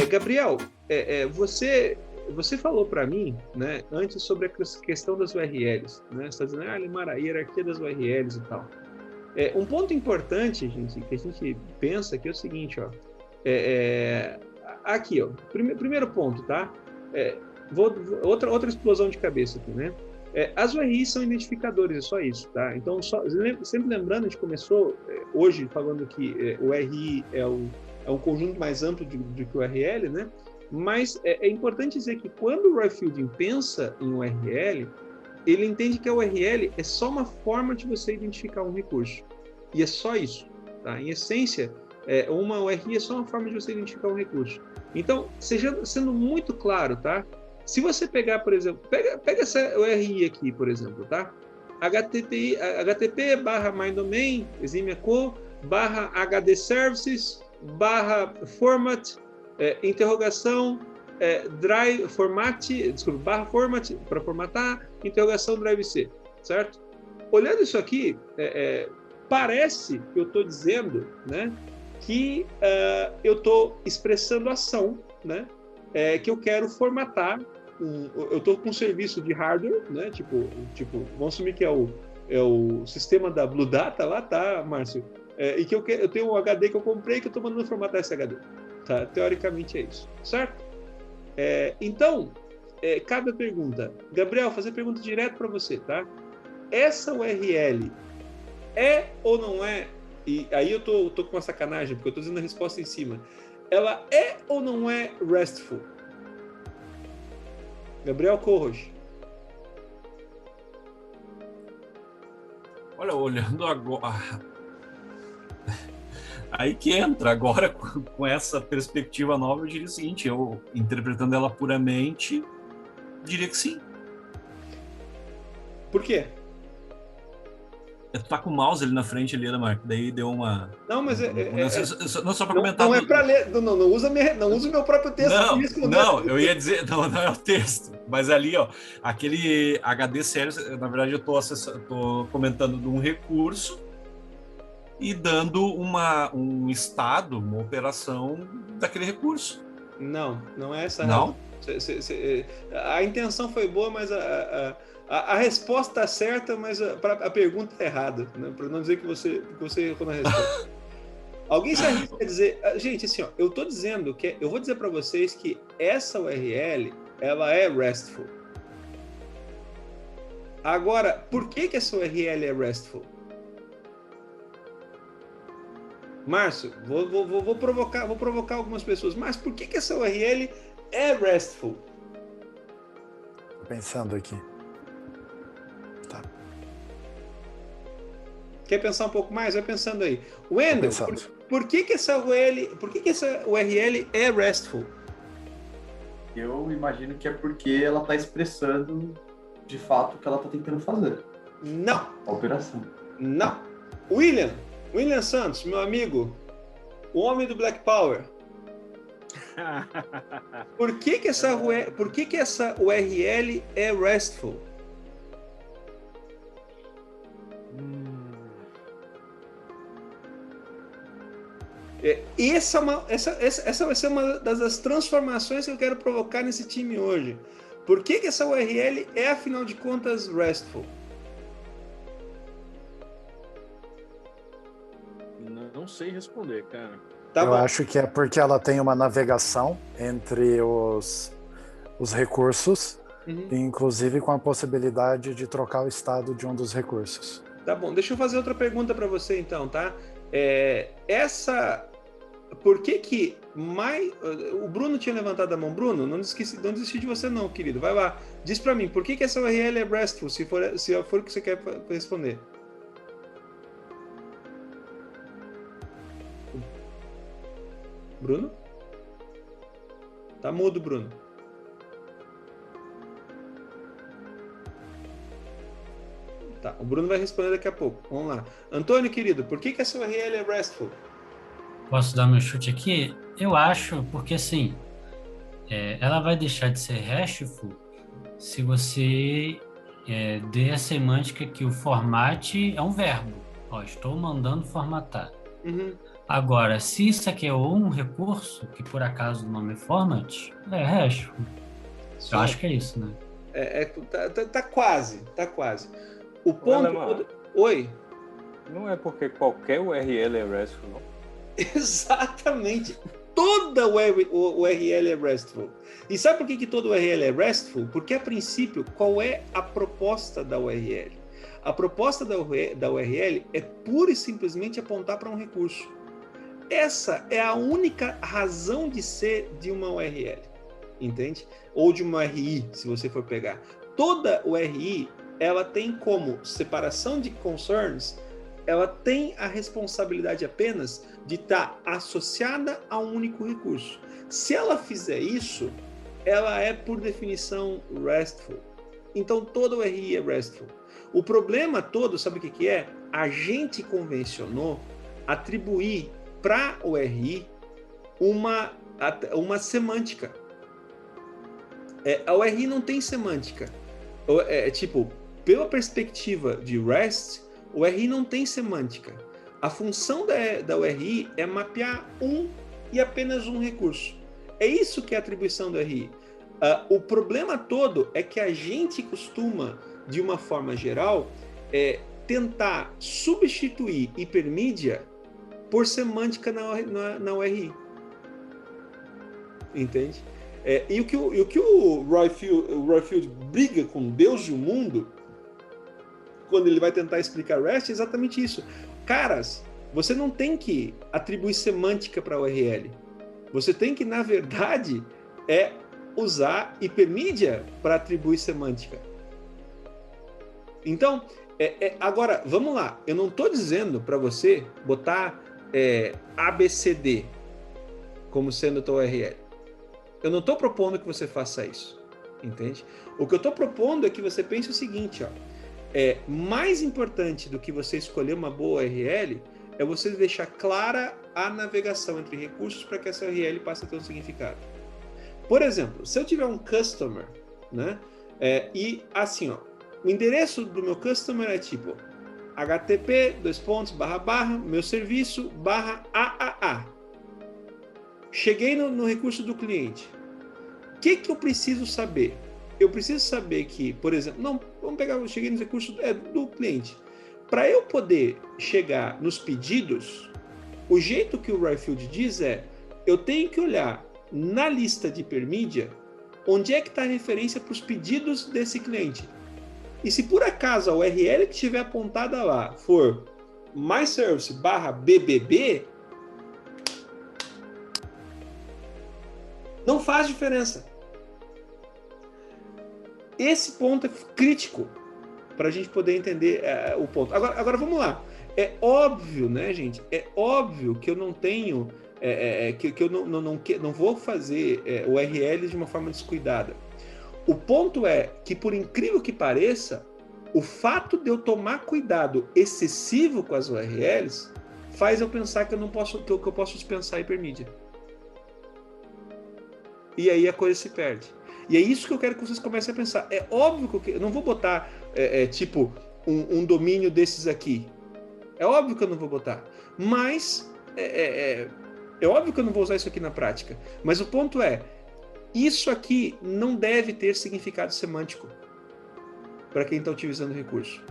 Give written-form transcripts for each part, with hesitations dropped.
Gabriel, você falou para mim, né, antes sobre a questão das URLs, né? Você está dizendo, Limar, a hierarquia das URLs e tal. Um ponto importante, gente, que a gente pensa aqui é o seguinte, ó. Aqui, ó, primeiro ponto, tá? Outra explosão de cabeça aqui, né? As URIs são identificadores, é só isso, tá? Então, sempre lembrando, a gente começou hoje falando que o RI é um conjunto mais amplo do que o URL, né? Mas é importante dizer que quando o Roy Fielding pensa em URL, ele entende que a URL é só uma forma de você identificar um recurso. E é só isso, tá? Em essência, uma URI é só uma forma de você identificar um recurso. Então, sendo muito claro, tá? Se você pegar, por exemplo, pega essa URI aqui, por exemplo, tá? http /mydomain, exime.co, /hd services, /format, interrogação, drive format, desculpa, /format para formatar, interrogação drive C, certo? Olhando isso aqui, parece que eu estou dizendo, né, que eu estou expressando ação, né, que eu quero formatar. Eu estou com um serviço de hardware, né, tipo, vamos assumir que é o sistema da Blue Data lá, tá, Márcio? E que eu tenho um HD que eu comprei que eu estou mandando formatar esse HD. Tá? Teoricamente é isso, certo? Então, cada pergunta. Gabriel, fazer pergunta direto para você, tá? Essa URL é ou não é? E aí eu tô com uma sacanagem, porque eu tô dizendo a resposta em cima. Ela é ou não é RESTful? Gabriel Corros. Olha, olhando agora... Aí que entra agora com essa perspectiva nova, eu diria o seguinte, eu interpretando ela puramente, diria que sim. Por quê? Tu tá com o mouse ali na frente, ali, Marco, daí deu uma... Não, mas não só para comentar... Não é para ler, não usa o meu próprio texto. Não, eu ia dizer, não é o texto, mas ali, ó, aquele HD Service, na verdade eu tô comentando de um recurso e dando um estado, uma operação daquele recurso. Não é essa a razão. A intenção foi boa, mas a resposta está certa, mas a pergunta é errada, né? Para não dizer que você errou na resposta. Alguém se arrisca a dizer... Gente, assim, ó, eu estou dizendo que... Eu vou dizer para vocês que essa URL, ela é RESTful. Agora, por que essa URL é RESTful? Márcio, vou provocar algumas pessoas. Mas por que essa URL é RESTful? Tô pensando aqui. Tá. Quer pensar um pouco mais? Vai pensando aí. Wendel, por que essa URL é RESTful? Eu imagino que é porque ela está expressando de fato o que ela está tentando fazer. Não. A operação. Não. William Santos, meu amigo, o homem do Black Power. Por que essa URL é RESTful? Essa vai ser uma das transformações que eu quero provocar nesse time hoje. Por que essa URL é, afinal de contas, RESTful? Não sei responder, cara. Eu acho que é porque ela tem uma navegação entre os recursos, inclusive com a possibilidade de trocar o estado de um dos recursos. Tá bom, deixa eu fazer outra pergunta para você então, tá? Por que o Bruno tinha levantado a mão. Bruno, não desisti de você não, querido. Vai lá, diz para mim, por que essa URL é RESTful, se for o que você quer responder? Bruno? Tá mudo, Bruno. Tá, o Bruno vai responder daqui a pouco. Vamos lá. Antônio, querido, por que essa URL é RESTful? Posso dar meu chute aqui? Eu acho, porque assim, ela vai deixar de ser RESTful se você der a semântica que o format é um verbo. Ó, estou mandando formatar. Agora, se isso aqui é um recurso, que por acaso o nome é format, é hash. Eu acho que é isso, né? Tá quase. O ponto... Oi? Não é porque qualquer URL é RESTful, não? Exatamente. Toda URL é RESTful. E sabe por que toda URL é RESTful? Porque, a princípio, qual é a proposta da URL? A proposta da URL é pura e simplesmente apontar para um recurso. Essa é a única razão de ser de uma URL, entende? Ou de uma URI, se você for pegar. Toda URI, ela tem como separação de concerns, ela tem a responsabilidade apenas de estar associada a um único recurso. Se ela fizer isso, ela é, por definição, RESTful. Então, toda URI é RESTful. O problema todo, sabe o que é? A gente convencionou atribuir para a URI uma semântica. A URI não tem semântica. Tipo, pela perspectiva de REST, o URI não tem semântica. A função da URI é mapear um e apenas um recurso. É isso que é a atribuição da URI. O problema todo é que a gente costuma, de uma forma geral, tentar substituir hipermídia por semântica na URI. Entende? E o que o Royfield briga com Deus e o mundo, quando ele vai tentar explicar REST, é exatamente isso. Caras, você não tem que atribuir semântica para a URL. Você tem que, na verdade, usar hipermídia para atribuir semântica. Então, agora, vamos lá. Eu não estou dizendo para você botar ABCD como sendo a tua URL. Eu não estou propondo que você faça isso, entende? O que eu estou propondo é que você pense o seguinte, ó. Mais importante do que você escolher uma boa URL é você deixar clara a navegação entre recursos para que essa URL passe a ter um significado. Por exemplo, se eu tiver um customer, né? E assim, ó, o endereço do meu customer é tipo http meu serviço /AAA. Cheguei no recurso do cliente. O que eu preciso saber? Eu preciso saber que, por exemplo, eu cheguei no recurso do cliente. Para eu poder chegar nos pedidos, o jeito que o Royfield diz eu tenho que olhar na lista de hipermídia onde é que está a referência para os pedidos desse cliente. E se por acaso a URL que estiver apontada lá for myservice/bbb, não faz diferença. Esse ponto é crítico para a gente poder entender o ponto. Agora vamos lá. É óbvio, né, gente? É óbvio que eu não tenho, que eu não vou fazer URLs de uma forma descuidada. O ponto é que, por incrível que pareça, o fato de eu tomar cuidado excessivo com as URLs faz eu pensar que eu posso dispensar a hipermídia. E aí a coisa se perde. E é isso que eu quero que vocês comecem a pensar. É óbvio que eu não vou botar, tipo, um domínio desses aqui. É óbvio que eu não vou botar. Mas, é óbvio que eu não vou usar isso aqui na prática. Mas o ponto isso aqui não deve ter significado semântico para quem está utilizando o recurso.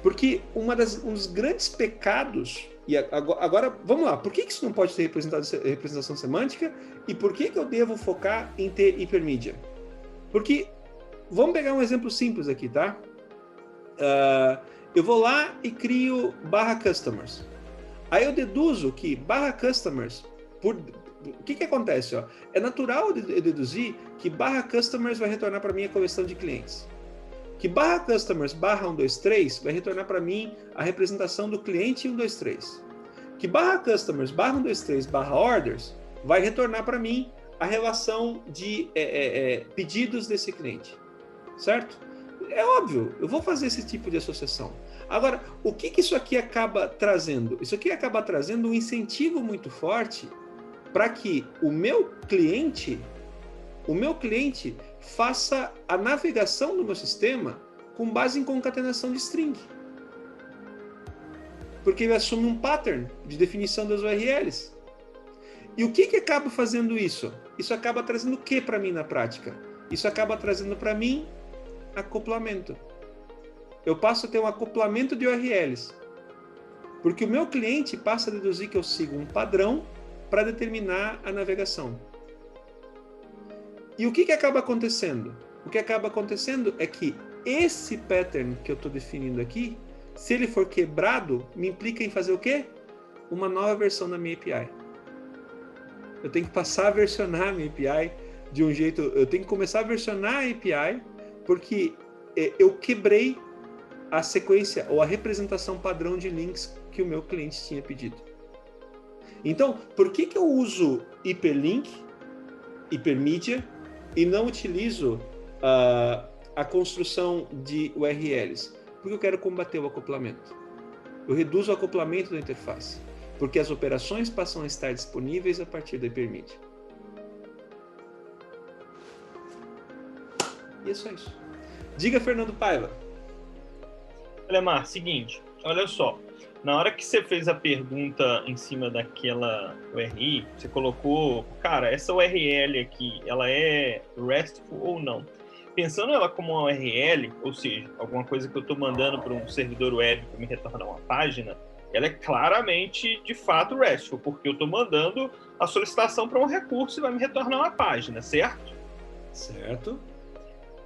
Porque um dos grandes pecados... E agora, vamos lá. Por que isso não pode ter representação semântica? E por que eu devo focar em ter hipermídia? Porque, vamos pegar um exemplo simples aqui, tá? Eu vou lá e crio /customers. Aí eu deduzo que /customers... O que acontece? Ó? É natural eu deduzir que /customers vai retornar para mim a coleção de clientes. Que /customers /123 vai retornar para mim a representação do cliente 123. Que /customers /123 /orders vai retornar para mim a relação de pedidos desse cliente. Certo? É óbvio, eu vou fazer esse tipo de associação. Agora, o que isso aqui acaba trazendo? Isso aqui acaba trazendo um incentivo muito forte para que o meu cliente faça a navegação do meu sistema com base em concatenação de string. Porque ele assume um pattern de definição das URLs. E o que acaba fazendo isso? Isso acaba trazendo o que para mim na prática? Isso acaba trazendo para mim acoplamento. Eu passo a ter um acoplamento de URLs. Porque o meu cliente passa a deduzir que eu sigo um padrão para determinar a navegação. E o que acaba acontecendo? O que acaba acontecendo é que esse pattern que eu estou definindo aqui, se ele for quebrado, me implica em fazer o quê? Uma nova versão da minha API. Eu tenho que passar a versionar a minha API de um jeito... Eu tenho que começar a versionar a API porque eu quebrei a sequência ou a representação padrão de links que o meu cliente tinha pedido. Então, por que eu uso hiperlink, hipermídia, e não utilizo a construção de URLs? Porque eu quero combater o acoplamento. Eu reduzo o acoplamento da interface, porque as operações passam a estar disponíveis a partir da hipermídia. E é só isso. Diga, Fernando Paiva. Lemar, seguinte, olha só. Na hora que você fez a pergunta em cima daquela URI, você colocou, cara, essa URL aqui, ela é RESTful ou não? Pensando ela como uma URL, ou seja, alguma coisa que eu estou mandando para um servidor web para me retornar uma página, ela é claramente, de fato, RESTful, porque eu estou mandando a solicitação para um recurso e vai me retornar uma página, certo? Certo.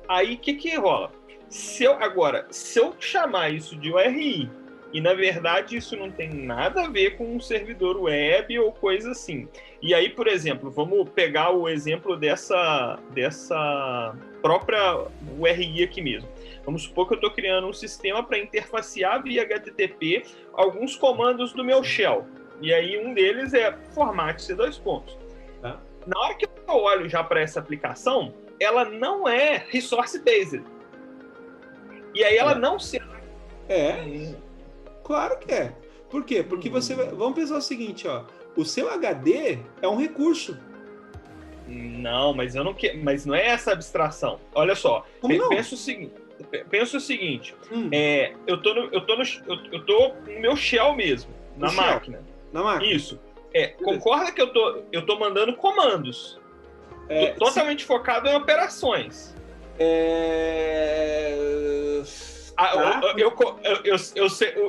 Aí, o que rola? Se eu chamar isso de URI, e, na verdade, isso não tem nada a ver com um servidor web ou coisa assim. E aí, por exemplo, vamos pegar o exemplo dessa própria URI aqui mesmo. Vamos supor que eu estou criando um sistema para interfacear via HTTP alguns comandos do meu shell. E aí, um deles é formate C2 pontos. Tá. Na hora que eu olho já para essa aplicação, ela não é resource-based. E aí, ela não se... Claro que é. Por quê? Porque vamos pensar o seguinte, ó. O seu HD é um recurso. Não, mas eu não quero. Mas não é essa abstração. Olha só. Pensa o seguinte. Eu tô no meu shell mesmo, na máquina. Na máquina. Isso. Concorda que eu tô mandando comandos. Tô totalmente focado em operações.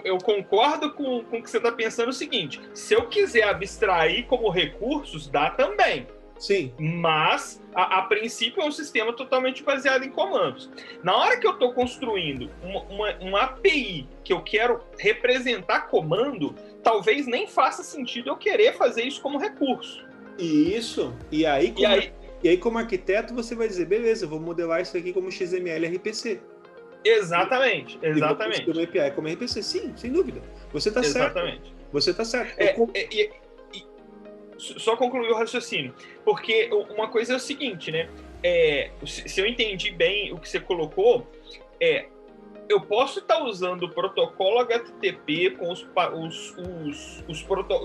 Eu concordo com o que você está pensando o seguinte: se eu quiser abstrair como recursos, dá também. Sim. Mas, a princípio, é um sistema totalmente baseado em comandos. Na hora que eu estou construindo uma API que eu quero representar comando, talvez nem faça sentido eu querer fazer isso como recurso. Isso. E aí, como arquiteto, você vai dizer, beleza, eu vou modelar isso aqui como XML RPC. Exatamente. E uma API como RPC. Sim, sem dúvida. Você está certo. Exatamente. Você está certo. Só concluir o raciocínio. Porque uma coisa é o seguinte, né? Se eu entendi bem o que você colocou, eu posso estar usando o protocolo HTTP com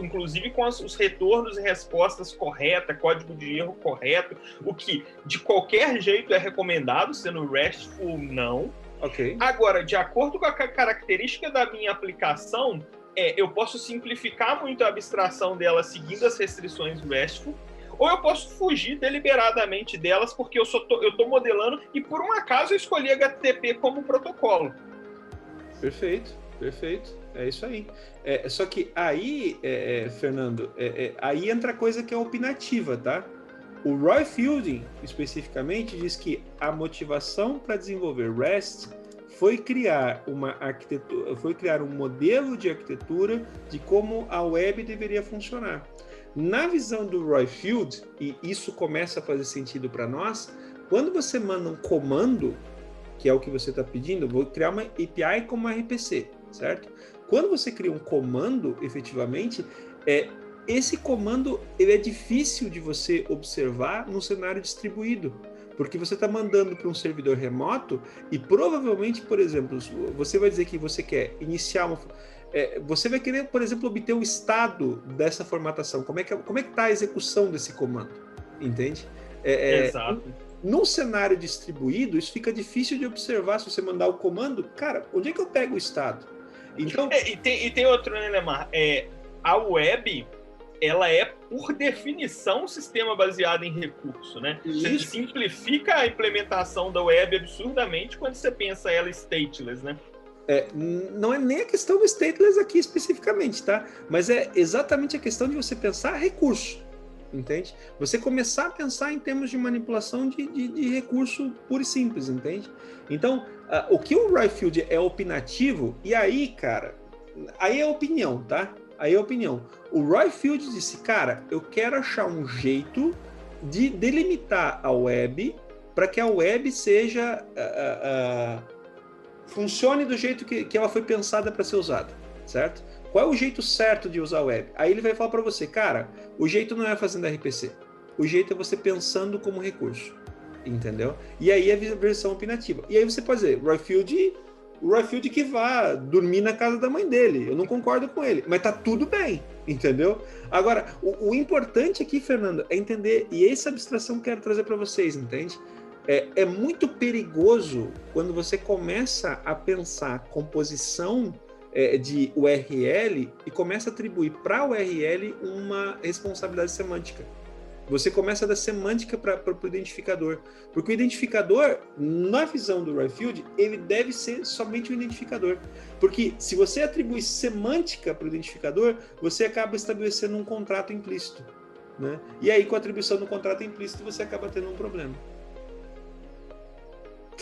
inclusive com os retornos e respostas corretas, código de erro correto, o que de qualquer jeito é recomendado, sendo RESTful ou não. Okay. Agora, de acordo com a característica da minha aplicação, eu posso simplificar muito a abstração dela seguindo as restrições RESTful, ou eu posso fugir deliberadamente delas porque eu estou modelando e por um acaso eu escolhi HTTP como protocolo. Perfeito. É isso aí. Só que aí, Fernando, aí entra a coisa que é opinativa, tá? O Roy Fielding, especificamente, diz que a motivação para desenvolver REST foi criar uma arquitetura, foi criar um modelo de arquitetura de como a web deveria funcionar. Na visão do Roy Field, e isso começa a fazer sentido para nós, quando você manda um comando, que é o que você está pedindo, vou criar uma API como RPC, certo? Quando você cria um comando, efetivamente, esse comando ele é difícil de você observar num cenário distribuído, porque você está mandando para um servidor remoto e provavelmente, por exemplo, você vai dizer que você quer iniciar uma... você vai querer, por exemplo, obter o estado dessa formatação. Como é que está a execução desse comando? Entende? Exato. Num cenário distribuído, isso fica difícil de observar se você mandar o comando. Cara, onde é que eu pego o estado? Então... E tem outro, né, Lemar? A web, ela é, por definição, um sistema baseado em recurso, né? Você simplifica a implementação da web absurdamente quando você pensa ela stateless, né? Não é nem a questão do stateless aqui especificamente, tá? Mas é exatamente a questão de você pensar recurso, entende? Você começar a pensar em termos de manipulação de recurso puro e simples, entende? Então, o que o Royfield é opinativo, e aí, cara, aí é opinião, tá? Aí é opinião. O Royfield disse, cara, eu quero achar um jeito de delimitar a web para que a web seja... funcione do jeito que ela foi pensada para ser usada, certo? Qual é o jeito certo de usar a web? Aí ele vai falar para você, cara, o jeito não é fazendo RPC. O jeito é você pensando como recurso, entendeu? E aí a versão opinativa. E aí você pode dizer, o Royfield que vá dormir na casa da mãe dele. Eu não concordo com ele, mas tá tudo bem, entendeu? Agora, o importante aqui, Fernando, é entender, e essa abstração que eu quero trazer para vocês, entende? É muito perigoso quando você começa a pensar composição de URL e começa a atribuir para a URL uma responsabilidade semântica. Você começa a dar semântica para o identificador. Porque o identificador, na visão do Royfield, ele deve ser somente um identificador. Porque se você atribui semântica para o identificador, você acaba estabelecendo um contrato implícito, né? E aí, com a atribuição do contrato implícito, você acaba tendo um problema.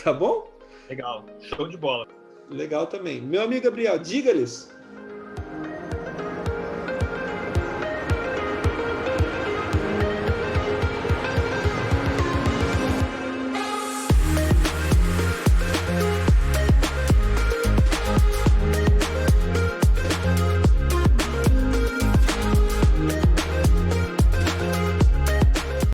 Tá bom? Legal. Show de bola. Legal também. Meu amigo Gabriel, diga-lhes.